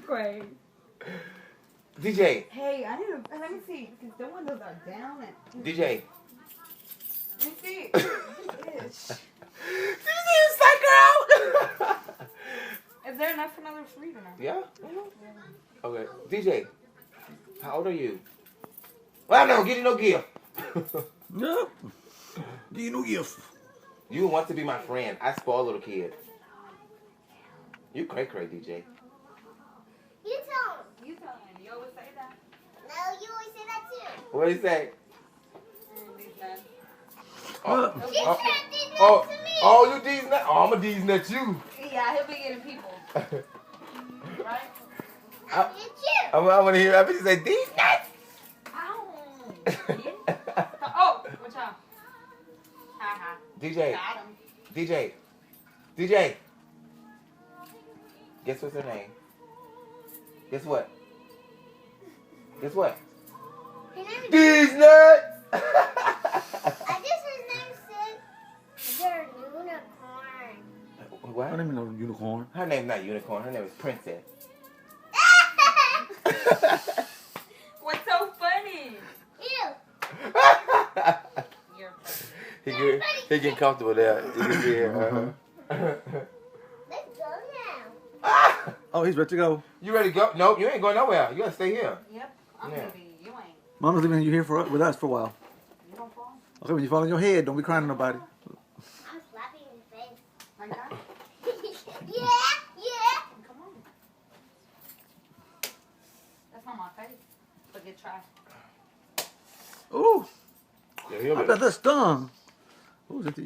Great. DJ. Hey, I need to, let me see, because the windows are down and... DJ. Let me see. Did you see him psych out? Is there enough for another sweet or not? Yeah? Okay. DJ. How old are you? Well, I'm not gonna get you no gift. No. Do you know gift? You want to be my friend. I spoil little kid. You cray, DJ. You tell him. You tell him. You always say that. No, you always say that too. What do you say? These nuts. Oh, You said these nuts oh, to me. oh, you D's nut. Oh, I'm a D's nut you. Yeah, he'll be getting people. Right? I'll get you. I want to hear that bitch say D's nuts. Ow. Oh, watch out. Ha DJ. Got him. DJ. Guess what's her name? Guess what? Guess what? His name is... D's nuts. I guess his name said... They're unicorn. What? I don't even know unicorn. Her name's not Unicorn. Her name is Princess. What's so funny? Ew. You're funny. he getting comfortable there. You can see it. Let's go now. Oh, he's ready to go. You ready to go? Nope, you ain't going nowhere. You gotta stay here. Yep. I'm Yeah. gonna be. You ain't. Mama's leaving you here with us for a while. You don't fall. Okay, when you fall on your head, don't be crying to nobody. I'm slapping his face. Like that? Yeah. Come on. That's not my face. But good try. Ooh, Yeah, he'll I bet that stung. Ooh, is it the